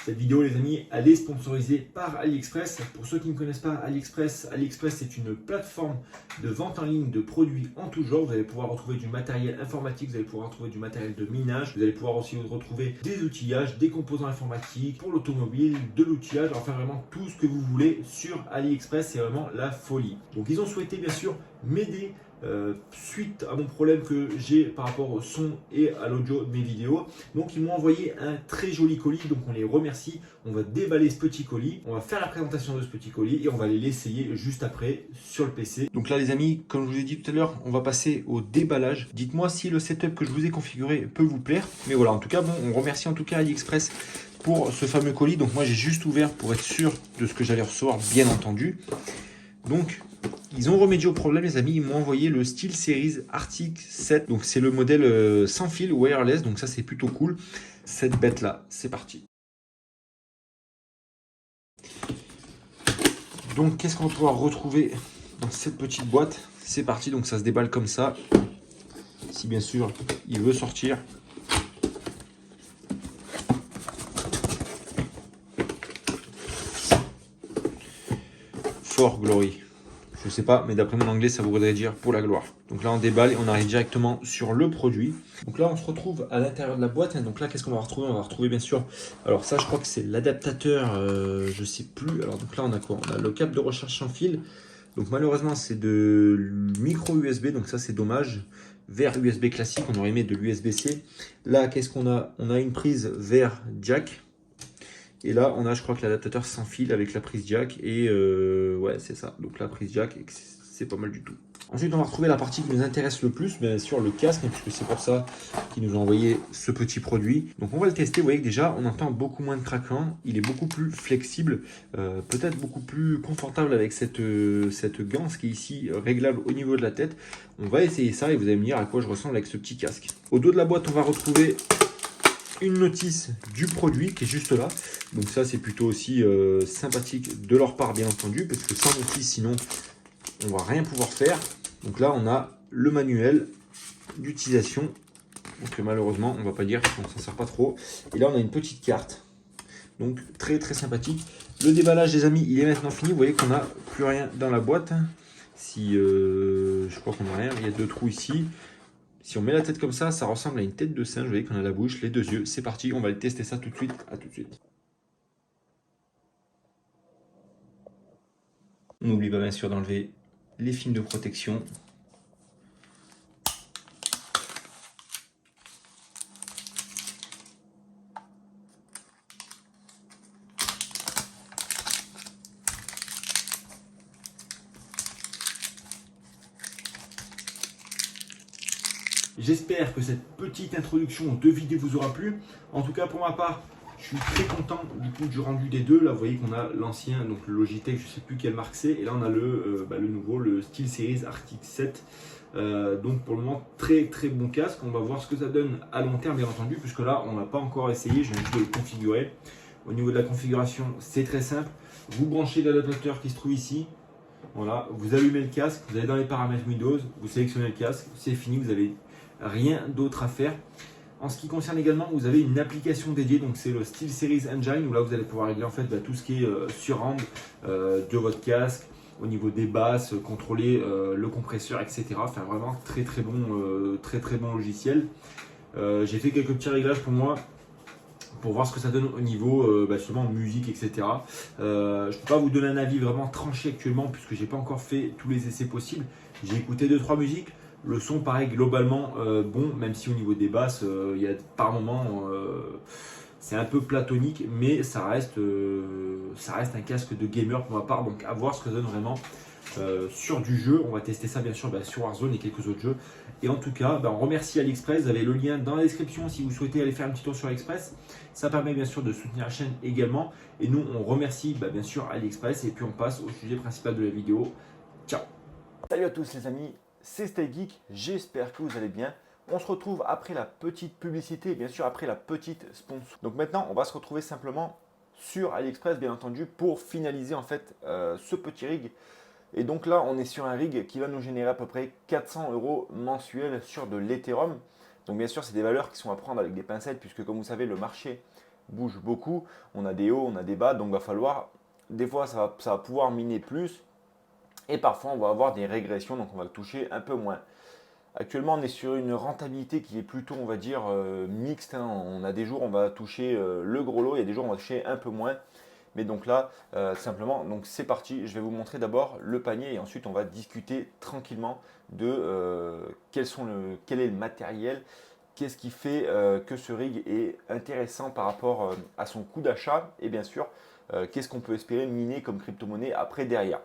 Cette vidéo, les amis, elle est sponsorisée par AliExpress. Pour ceux qui ne connaissent pas AliExpress, AliExpress c'est une plateforme de vente en ligne de produits en tout genre. Vous allez pouvoir retrouver du matériel informatique, vous allez pouvoir retrouver du matériel de minage, vous allez pouvoir aussi retrouver des outillages, des composants informatiques pour l'automobile, de l'outillage, enfin vraiment tout ce que vous voulez sur AliExpress, c'est vraiment la folie. Donc ils ont souhaité bien sûr m'aider suite à mon problème que j'ai par rapport au son et à l'audio de mes vidéos. Donc ils m'ont envoyé un très joli colis, donc on les remercie. On va déballer ce petit colis, on va faire la présentation de ce petit colis et on va aller l'essayer juste après sur le PC. Donc là les amis, comme je vous ai dit tout à l'heure, on va passer au déballage. Dites-moi si le setup que je vous ai configuré peut vous plaire. Mais voilà, en tout cas, bon, on remercie en tout cas AliExpress pour ce fameux colis. Donc moi j'ai juste ouvert pour être sûr de ce que j'allais recevoir, bien entendu. Donc ils ont remédié au problème les amis, ils m'ont envoyé le SteelSeries Arctic 7. Donc c'est le modèle sans fil wireless, donc ça c'est plutôt cool. Cette bête là, c'est parti. Donc qu'est-ce qu'on va pouvoir retrouver dans cette petite boîte? C'est parti, donc ça se déballe comme ça. Si bien sûr il veut sortir. For Glory. Je sais pas, mais d'après mon anglais, ça voudrait dire pour la gloire. Donc là, on déballe et on arrive directement sur le produit. Donc là, on se retrouve à l'intérieur de la boîte. Donc là, qu'est-ce qu'on va retrouver? On va retrouver bien sûr, alors ça, je crois que c'est l'adaptateur, je sais plus. Alors donc là, on a quoi? On a le câble de recharge sans fil. Donc malheureusement, c'est de micro USB, donc ça, c'est dommage. Vers USB classique, on aurait aimé de l'USB-C. Là, qu'est-ce qu'on a? On a une prise vers jack. Et là, on a, je crois que l'adaptateur sans fil avec la prise jack. Et ouais, c'est ça. Donc la prise jack, c'est pas mal du tout. Ensuite, on va retrouver la partie qui nous intéresse le plus, bien sûr, le casque, puisque c'est pour ça qu'ils nous ont envoyé ce petit produit. Donc on va le tester. Vous voyez que déjà, on entend beaucoup moins de craquant. Il est beaucoup plus flexible, peut-être beaucoup plus confortable avec cette ganse qui est ici réglable au niveau de la tête. On va essayer ça et vous allez me dire à quoi je ressemble avec ce petit casque. Au dos de la boîte, on va retrouver une notice du produit qui est juste là. Donc ça c'est plutôt aussi sympathique de leur part bien entendu, parce que sans notice sinon on va rien pouvoir faire. Donc là on a le manuel d'utilisation. Donc malheureusement on va pas dire qu'on s'en sert pas trop. Et là on a une petite carte. Donc très très sympathique. Le déballage les amis il est maintenant fini. Vous voyez qu'on n'a plus rien dans la boîte. Si je crois qu'on n'a rien, il y a deux trous ici. Si on met la tête comme ça, ça ressemble à une tête de singe. Vous voyez qu'on a la bouche, les deux yeux. C'est parti, on va le tester ça tout de suite. À tout de suite. On n'oublie pas bien sûr d'enlever les films de protection. J'espère que cette petite introduction de vidéo vous aura plu. En tout cas, pour ma part, je suis très content du coup du rendu des deux. Là, vous voyez qu'on a l'ancien, donc le Logitech, je ne sais plus quelle marque c'est. Et là, on a le nouveau, le SteelSeries Arctic 7. Donc pour le moment, très très bon casque. On va voir ce que ça donne à long terme, bien entendu, puisque là, on n'a pas encore essayé. Je viens juste de le configurer. Au niveau de la configuration, c'est très simple. Vous branchez l'adaptateur qui se trouve ici. Voilà, vous allumez le casque, vous allez dans les paramètres Windows, vous sélectionnez le casque, c'est fini, vous avez rien d'autre à faire. En ce qui concerne également, vous avez une application dédiée, donc c'est le SteelSeries Engine, où là vous allez pouvoir régler en fait tout ce qui est surround de votre casque, au niveau des basses, contrôler le compresseur, etc. Enfin vraiment très très bon logiciel. J'ai fait quelques petits réglages pour moi, pour voir ce que ça donne au niveau justement musique, etc. Je ne peux pas vous donner un avis vraiment tranché actuellement, puisque j'ai pas encore fait tous les essais possibles. J'ai écouté 2-3 musiques. Le son paraît globalement bon, même si au niveau des basses, il y a par moments, c'est un peu platonique, mais ça reste un casque de gamer pour ma part. Donc à voir ce que ça donne vraiment sur du jeu. On va tester ça bien sûr sur Warzone et quelques autres jeux. Et en tout cas, on remercie AliExpress. Vous avez le lien dans la description si vous souhaitez aller faire un petit tour sur AliExpress. Ça permet bien sûr de soutenir la chaîne également. Et nous, on remercie bien sûr AliExpress. Et puis on passe au sujet principal de la vidéo. Ciao! Salut à tous les amis, c'est StayGeek, j'espère que vous allez bien. On se retrouve après la petite publicité et bien sûr après la petite sponsor. Donc maintenant, on va se retrouver simplement sur AliExpress bien entendu pour finaliser en fait ce petit rig. Et donc là, on est sur un rig qui va nous générer à peu près 400 € mensuels sur de l'Ethereum. Donc bien sûr, c'est des valeurs qui sont à prendre avec des pincettes puisque comme vous savez, le marché bouge beaucoup. On a des hauts, on a des bas, donc il va falloir, des fois ça va pouvoir miner plus et parfois on va avoir des régressions, donc on va toucher un peu moins. Actuellement, on est sur une rentabilité qui est plutôt, on va dire, mixte, hein. On a des jours, on va toucher le gros lot, il y a des jours, on va toucher un peu moins. Mais donc là, simplement, donc c'est parti. Je vais vous montrer d'abord le panier et ensuite on va discuter tranquillement de quel est le matériel, qu'est-ce qui fait que ce rig est intéressant par rapport à son coût d'achat et bien sûr, qu'est-ce qu'on peut espérer miner comme crypto-monnaie après derrière.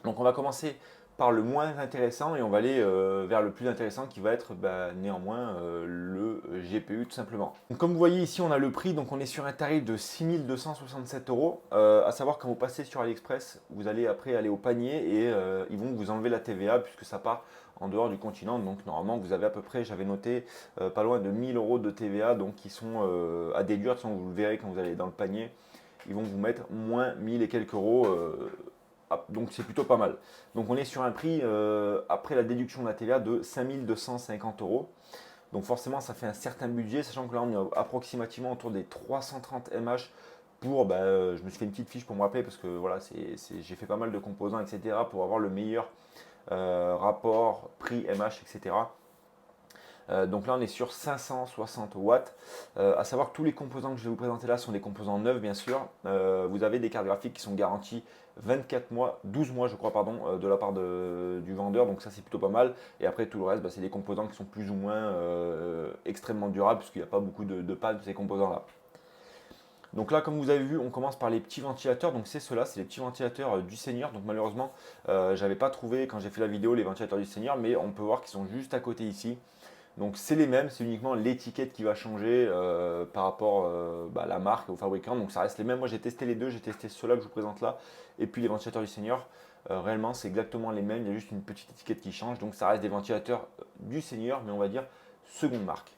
Donc on va commencer par le moins intéressant et on va aller vers le plus intéressant qui va être néanmoins le GPU tout simplement. Donc, comme vous voyez ici on a le prix, donc on est sur un tarif de 6 267 euros. À savoir quand vous passez sur AliExpress, vous allez après aller au panier et ils vont vous enlever la TVA puisque ça part en dehors du continent. Donc normalement vous avez à peu près, j'avais noté, pas loin de 1000 euros de TVA donc qui sont à déduire. De toute façon, vous le verrez quand vous allez dans le panier. Ils vont vous mettre moins 1000 et quelques euros. Donc c'est plutôt pas mal. Donc on est sur un prix, après la déduction de la TVA, de 5250 euros. Donc forcément ça fait un certain budget, sachant que là on est approximativement autour des 330 mH pour, je me suis fait une petite fiche pour me rappeler parce que voilà, j'ai fait pas mal de composants, etc. pour avoir le meilleur rapport prix MH, etc. Donc là, on est sur 560 watts. À savoir que tous les composants que je vais vous présenter là sont des composants neufs, bien sûr. Vous avez des cartes graphiques qui sont garanties 24 mois, 12 mois, je crois, pardon, de la part du vendeur. Donc ça, c'est plutôt pas mal. Et après, tout le reste, c'est des composants qui sont plus ou moins extrêmement durables, puisqu'il n'y a pas beaucoup de panne de ces composants-là. Donc là, comme vous avez vu, on commence par les petits ventilateurs. Donc c'est ceux-là, c'est les petits ventilateurs du Seigneur. Donc malheureusement, j'avais pas trouvé quand j'ai fait la vidéo les ventilateurs du Seigneur, mais on peut voir qu'ils sont juste à côté ici. Donc c'est les mêmes, c'est uniquement l'étiquette qui va changer par rapport à la marque, au fabricant. Donc ça reste les mêmes. Moi j'ai testé les deux, j'ai testé ceux-là que je vous présente là, et puis les ventilateurs du Seigneur. Réellement c'est exactement les mêmes, il y a juste une petite étiquette qui change. Donc ça reste des ventilateurs du Seigneur, mais on va dire seconde marque.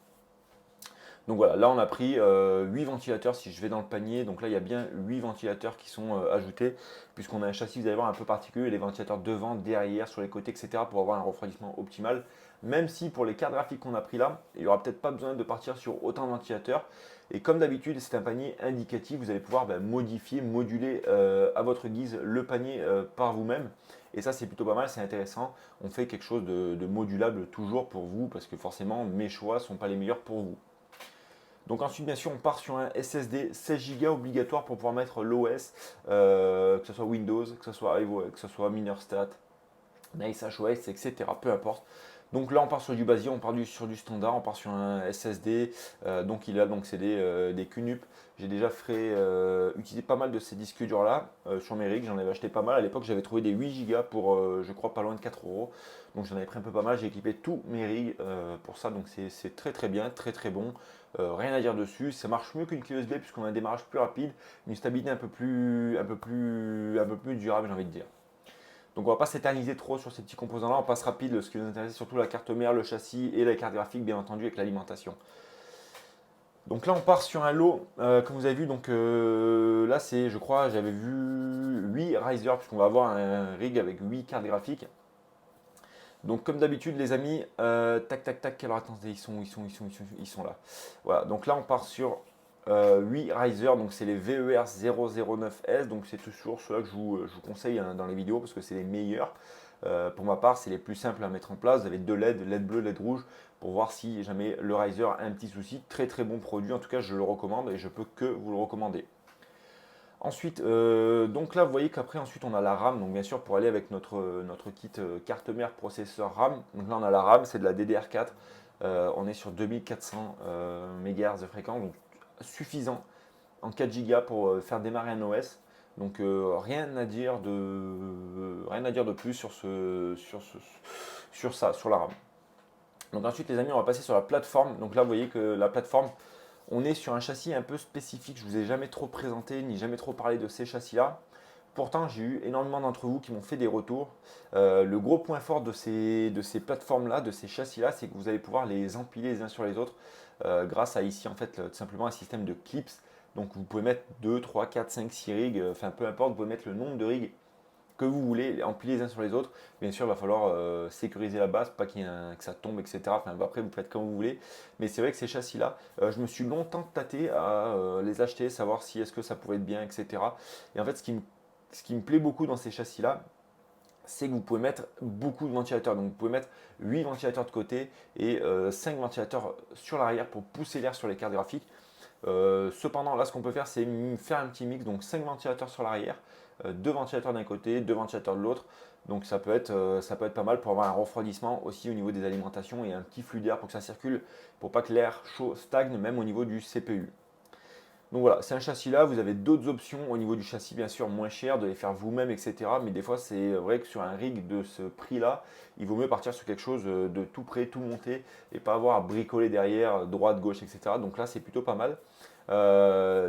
Donc voilà, là on a pris 8 ventilateurs si je vais dans le panier. Donc là il y a bien 8 ventilateurs qui sont ajoutés, puisqu'on a un châssis, vous allez voir, un peu particulier, les ventilateurs devant, derrière, sur les côtés, etc. pour avoir un refroidissement optimal. Même si pour les cartes graphiques qu'on a pris là, il n'y aura peut-être pas besoin de partir sur autant de ventilateurs. Et comme d'habitude, c'est un panier indicatif, vous allez pouvoir modifier, moduler à votre guise le panier par vous-même. Et ça c'est plutôt pas mal, c'est intéressant. On fait quelque chose de modulable toujours pour vous, parce que forcément mes choix ne sont pas les meilleurs pour vous. Donc ensuite, bien sûr, on part sur un SSD 16 Go obligatoire pour pouvoir mettre l'OS, que ce soit Windows, que ce soit Ivo, que ce soit Minerstat, NiceOS, etc. Peu importe. Donc là, on part sur du basique, on part sur du standard, on part sur un SSD. Donc il a donc c'est des QNUP. J'ai déjà fait utiliser pas mal de ces disques durs là sur mes rigs. J'en avais acheté pas mal. À l'époque, j'avais trouvé des 8 Go pour, je crois, pas loin de 4 euros. Donc j'en avais pris un peu pas mal. J'ai équipé tous mes rigs pour ça. Donc c'est très très bien, très très bon. Rien à dire dessus. Ça marche mieux qu'une clé USB puisqu'on a un démarrage plus rapide, une stabilité un peu plus durable, j'ai envie de dire. Donc on ne va pas s'éterniser trop sur ces petits composants-là, on passe rapide. Ce qui nous intéresse, c'est surtout la carte mère, le châssis et la carte graphique, bien entendu, avec l'alimentation. Donc là, on part sur un lot, comme vous avez vu. Donc là, c'est, je crois, j'avais vu 8 risers, puisqu'on va avoir un rig avec 8 cartes graphiques. Donc comme d'habitude, les amis, tac, tac, tac. Alors attendez, ils sont là. Voilà, donc là, on part sur 8 risers, donc c'est les VER 009S, donc c'est toujours ceux-là que je vous conseille hein, dans les vidéos parce que c'est les meilleurs. Pour ma part, c'est les plus simples à mettre en place. Vous avez deux LED, LED bleu, LED rouge, pour voir si jamais le riser a un petit souci. Très très bon produit, en tout cas je le recommande et je peux que vous le recommander. Ensuite, donc là vous voyez qu'après ensuite on a la RAM, donc bien sûr pour aller avec notre kit carte mère processeur RAM. Donc là on a la RAM, c'est de la DDR4. On est sur 2400 MHz de fréquence, donc suffisant en 4 Go pour faire démarrer un OS. Donc rien à dire de plus sur ça, sur la RAM. Donc ensuite les amis, on va passer sur la plateforme. Donc là vous voyez que la plateforme, on est sur un châssis un peu spécifique. Je ne vous ai jamais trop présenté ni jamais trop parlé de ces châssis-là. Pourtant, j'ai eu énormément d'entre vous qui m'ont fait des retours. Le gros point fort de ces plateformes-là, de ces châssis-là, c'est que vous allez pouvoir les empiler les uns sur les autres grâce à ici, en fait, tout simplement un système de clips. Donc, vous pouvez mettre 2, 3, 4, 5, 6 rigs, enfin peu importe, vous pouvez mettre le nombre de rigs que vous voulez, empilez les uns sur les autres. Bien sûr, il va falloir sécuriser la base, pas que ça tombe, etc. Enfin, après, vous faites comme vous voulez. Mais c'est vrai que ces châssis-là, je me suis longtemps tâté à les acheter, savoir si est-ce que ça pouvait être bien, etc. Et en fait, ce qui me plaît beaucoup dans ces châssis-là, c'est que vous pouvez mettre beaucoup de ventilateurs. Donc vous pouvez mettre 8 ventilateurs de côté et 5 ventilateurs sur l'arrière pour pousser l'air sur les cartes graphiques. Cependant, là, ce qu'on peut faire, c'est faire un petit mix. Donc 5 ventilateurs sur l'arrière, 2 ventilateurs d'un côté, 2 ventilateurs de l'autre. Donc ça peut être pas mal pour avoir un refroidissement aussi au niveau des alimentations et un petit flux d'air pour que ça circule, pour pas que l'air chaud stagne même au niveau du CPU. Donc voilà, c'est un châssis là, vous avez d'autres options au niveau du châssis, bien sûr, moins cher, de les faire vous-même, etc. Mais des fois, c'est vrai que sur un rig de ce prix-là, il vaut mieux partir sur quelque chose de tout prêt, tout monté, et pas avoir à bricoler derrière, droite, gauche, etc. Donc là, c'est plutôt pas mal.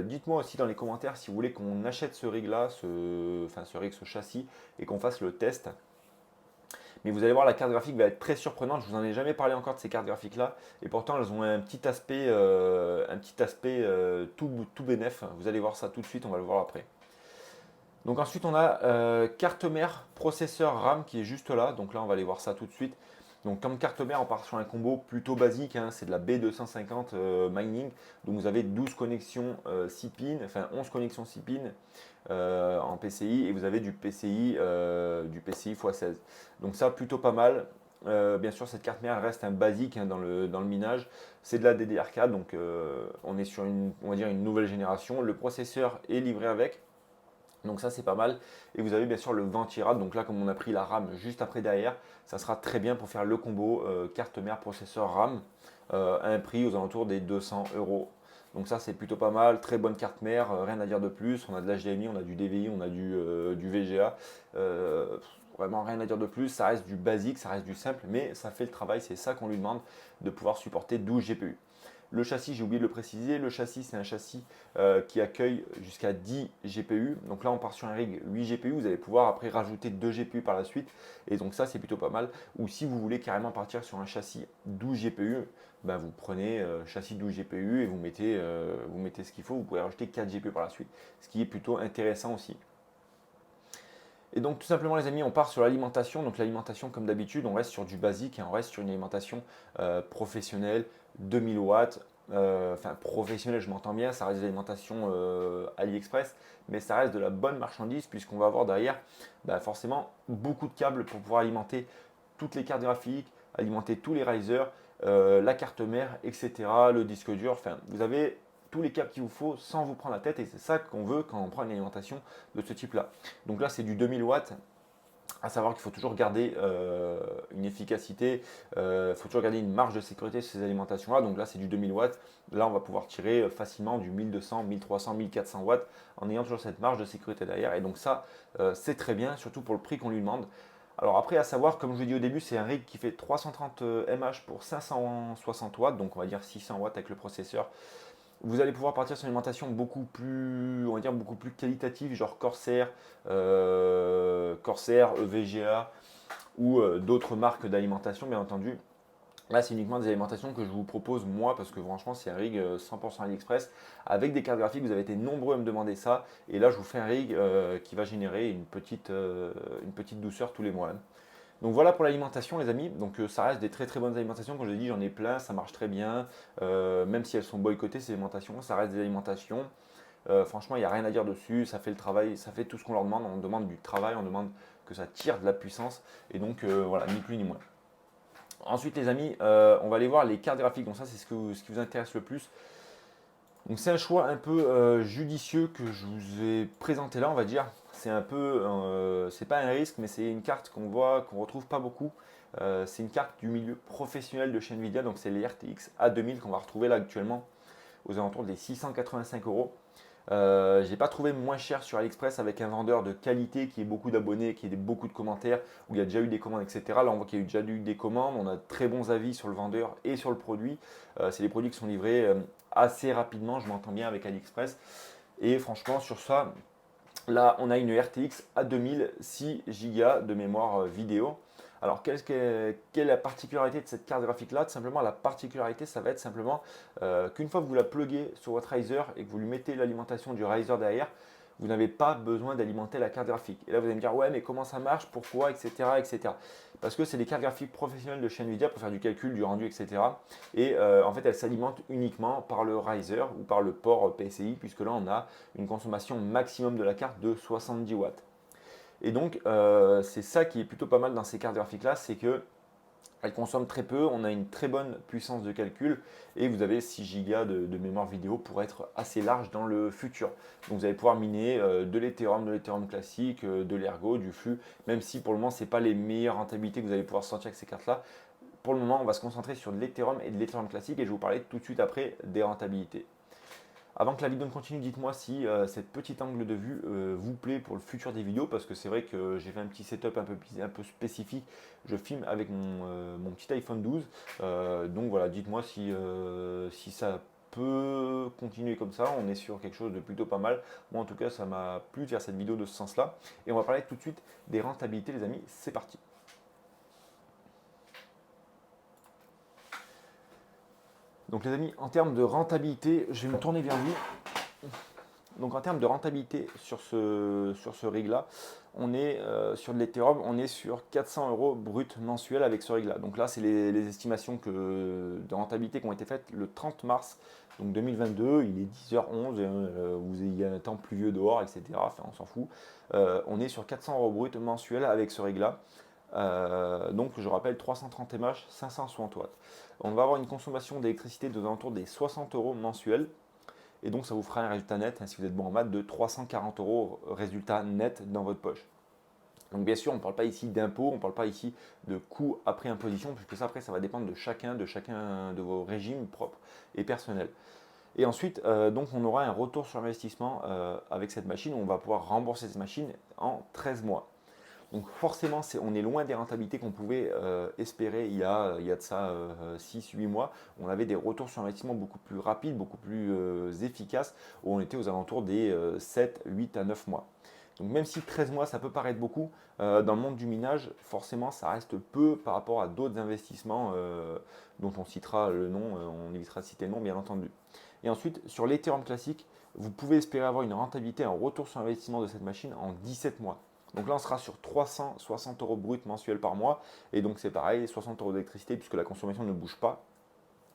Dites-moi aussi dans les commentaires si vous voulez qu'on achète ce rig-là, ce châssis, et qu'on fasse le test. Mais vous allez voir, la carte graphique va être très surprenante. Je vous en ai jamais parlé encore de ces cartes graphiques-là. Et pourtant, elles ont un petit aspect, tout bénef. Vous allez voir ça tout de suite, on va le voir après. Donc ensuite, on a carte mère, processeur RAM qui est juste là. Donc là, on va aller voir ça tout de suite. Donc comme carte mère, on part sur un combo plutôt basique. C'est de la B250 mining. Donc vous avez 12 connexions 6 pins, enfin 11 connexions 6 pins en PCI et vous avez du PCI x16. Donc ça, plutôt pas mal. Bien sûr, cette carte mère reste un basique dans le minage. C'est de la DDR4, donc on est sur on va dire une nouvelle génération. Le processeur est livré avec. Donc ça c'est pas mal. Et vous avez bien sûr le ventirad. Donc là comme on a pris la RAM juste après derrière, ça sera très bien pour faire le combo carte mère processeur RAM à un prix aux alentours des 200 euros. Donc ça c'est plutôt pas mal, très bonne carte mère, rien à dire de plus. On a de l'HDMI, on a du DVI, on a du VGA. Vraiment rien à dire de plus, ça reste du basique, ça reste du simple, mais ça fait le travail, c'est ça qu'on lui demande, de pouvoir supporter 12 GPU. Le châssis, j'ai oublié de le préciser, le châssis c'est un châssis qui accueille jusqu'à 10 GPU. Donc là on part sur un rig 8 GPU, vous allez pouvoir après rajouter 2 GPU par la suite. Et donc ça c'est plutôt pas mal. Ou si vous voulez carrément partir sur un châssis 12 GPU, ben vous prenez châssis 12 GPU et vous mettez ce qu'il faut. Vous pouvez rajouter 4 GPU par la suite, ce qui est plutôt intéressant aussi. Et donc tout simplement les amis, on part sur l'alimentation. Donc l'alimentation comme d'habitude, on reste sur du basique, on reste sur une alimentation professionnelle, 2000 watts. Enfin professionnelle, je m'entends bien, ça reste de l'alimentation AliExpress, mais ça reste de la bonne marchandise puisqu'on va avoir derrière forcément beaucoup de câbles pour pouvoir alimenter toutes les cartes graphiques, alimenter tous les risers, la carte mère, etc., le disque dur. Enfin, vous avez tous les câbles qu'il vous faut sans vous prendre la tête et c'est ça qu'on veut quand on prend une alimentation de ce type là. Donc là c'est du 2000 watts, à savoir qu'il faut toujours garder une efficacité, il faut toujours garder une marge de sécurité sur ces alimentations là. Donc là c'est du 2000 watts, là on va pouvoir tirer facilement du 1200, 1300, 1400 watts en ayant toujours cette marge de sécurité derrière et donc ça c'est très bien, surtout pour le prix qu'on lui demande. Alors après à savoir, comme je vous l'ai dit au début, c'est un rig qui fait 330 mH pour 560 watts, donc on va dire 600 watts avec le processeur. Vous allez pouvoir partir sur une alimentation beaucoup plus, on va dire, beaucoup plus qualitative, genre Corsair, EVGA ou d'autres marques d'alimentation, bien entendu. Là, c'est uniquement des alimentations que je vous propose moi parce que franchement, c'est un rig 100% AliExpress avec des cartes graphiques. Vous avez été nombreux à me demander ça. Et là, je vous fais un rig qui va générer une petite douceur tous les mois. Donc voilà pour l'alimentation les amis, donc ça reste des très très bonnes alimentations, comme je l'ai dit j'en ai plein, ça marche très bien, même si elles sont boycottées ces alimentations, ça reste des alimentations, franchement il n'y a rien à dire dessus, ça fait le travail, ça fait tout ce qu'on leur demande, on demande du travail, on demande que ça tire de la puissance, et donc voilà, ni plus ni moins. Ensuite les amis, on va aller voir les cartes graphiques, donc ça c'est ce qui vous intéresse le plus. Donc c'est un choix un peu judicieux que je vous ai présenté là, on va dire. C'est un peu, c'est pas un risque, mais c'est une carte qu'on retrouve pas beaucoup. C'est une carte du milieu professionnel de chez Nvidia, donc c'est les RTX A2000 qu'on va retrouver là actuellement aux alentours des 685 euros. J'ai pas trouvé moins cher sur AliExpress avec un vendeur de qualité qui ait beaucoup d'abonnés, qui ait beaucoup de commentaires, où il y a déjà eu des commandes, etc. Là, on voit qu'il y a déjà eu des commandes, on a de très bons avis sur le vendeur et sur le produit. C'est des produits qui sont livrés assez rapidement, je m'entends bien avec AliExpress. Et franchement, sur ça, là, on a une RTX A2000 6 Go de mémoire vidéo. Alors, quelle est la particularité de cette carte graphique-là? Tout simplement, la particularité, ça va être simplement qu'une fois que vous la pluguez sur votre riser et que vous lui mettez l'alimentation du riser derrière, vous n'avez pas besoin d'alimenter la carte graphique. Et là, vous allez me dire, ouais, mais comment ça marche, pourquoi, etc., etc. Parce que c'est des cartes graphiques professionnelles de chez Nvidia pour faire du calcul, du rendu, etc. Et en fait, elles s'alimentent uniquement par le riser ou par le port PCI, puisque là, on a une consommation maximum de la carte de 70 watts. Et donc, c'est ça qui est plutôt pas mal dans ces cartes graphiques-là, c'est que elles consomment très peu, on a une très bonne puissance de calcul et vous avez 6 Go de mémoire vidéo pour être assez large dans le futur. Donc vous allez pouvoir miner de l'Ethereum classique, de l'Ergo, du flux, même si pour le moment ce n'est pas les meilleures rentabilités que vous allez pouvoir sortir avec ces cartes-là. Pour le moment, on va se concentrer sur de l'Ethereum et de l'Ethereum classique et je vais vous parler tout de suite après des rentabilités. Avant que la vidéo ne continue, dites-moi si cette petite angle de vue vous plaît pour le futur des vidéos, parce que c'est vrai que j'ai fait un petit setup un peu spécifique. Je filme avec mon petit iPhone 12. Donc voilà, dites-moi si ça peut continuer comme ça. On est sur quelque chose de plutôt pas mal. Moi en tout cas, ça m'a plu de faire cette vidéo de ce sens-là. Et on va parler tout de suite des rentabilités, les amis. C'est parti. Donc les amis, en termes de rentabilité, je vais me tourner vers vous. Donc en termes de rentabilité sur ce rig-là, on est sur de l'Ethereum, on est sur 400 euros brut mensuel avec ce rig-là. Donc là, c'est les estimations de rentabilité qui ont été faites le 30 mars donc 2022. Il est 10h11, il y a un temps pluvieux dehors, etc. Enfin, on s'en fout. On est sur 400 euros brut mensuel avec ce rig-là. Donc je rappelle 330 mAh, 560 watts. On va avoir une consommation d'électricité de alentours des 60 euros mensuels. Et donc ça vous fera un résultat net, si vous êtes bon en maths, de 340 euros résultat net dans votre poche. Donc bien sûr, on ne parle pas ici d'impôts, on ne parle pas ici de coûts après imposition, puisque ça après ça va dépendre de chacun de vos régimes propres et personnels. Et ensuite, donc on aura un retour sur investissement avec cette machine, où on va pouvoir rembourser cette machine en 13 mois. Donc forcément, on est loin des rentabilités qu'on pouvait espérer il y a de ça 6-8 mois. On avait des retours sur investissement beaucoup plus rapides, beaucoup plus efficaces, où on était aux alentours des 7, 8 à 9 mois. Donc même si 13 mois, ça peut paraître beaucoup, dans le monde du minage, forcément, ça reste peu par rapport à d'autres investissements dont on citera le nom, on évitera de citer le nom, bien entendu. Et ensuite, sur l'Ethereum classique, vous pouvez espérer avoir une rentabilité, un retour sur investissement de cette machine en 17 mois. Donc là, on sera sur 360 euros brut mensuels par mois. Et donc, c'est pareil, 60 euros d'électricité puisque la consommation ne bouge pas.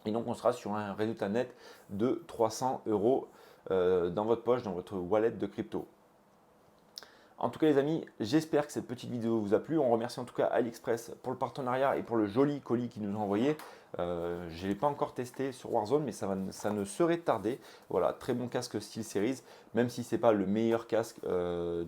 Et donc, on sera sur un résultat net de 300 euros dans votre poche, dans votre wallet de crypto. En tout cas les amis, j'espère que cette petite vidéo vous a plu. On remercie en tout cas AliExpress pour le partenariat et pour le joli colis qu'ils nous ont envoyé. Je ne l'ai pas encore testé sur Warzone, mais ça ne saurait tarder. Voilà, très bon casque SteelSeries, même si ce n'est pas le meilleur casque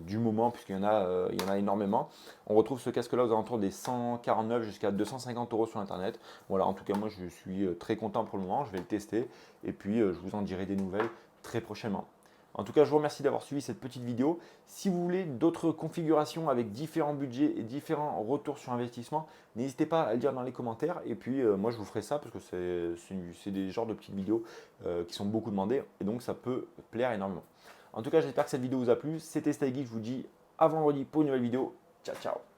du moment, puisqu'il y en a énormément. On retrouve ce casque-là aux alentours des 149 jusqu'à 250 euros sur Internet. Voilà, en tout cas moi je suis très content pour le moment, je vais le tester et puis je vous en dirai des nouvelles très prochainement. En tout cas, je vous remercie d'avoir suivi cette petite vidéo. Si vous voulez d'autres configurations avec différents budgets et différents retours sur investissement, n'hésitez pas à le dire dans les commentaires. Et puis, moi, je vous ferai ça parce que c'est des genres de petites vidéos qui sont beaucoup demandées. Et donc, ça peut plaire énormément. En tout cas, j'espère que cette vidéo vous a plu. C'était Sty Geek. Je vous dis à vendredi pour une nouvelle vidéo. Ciao, ciao.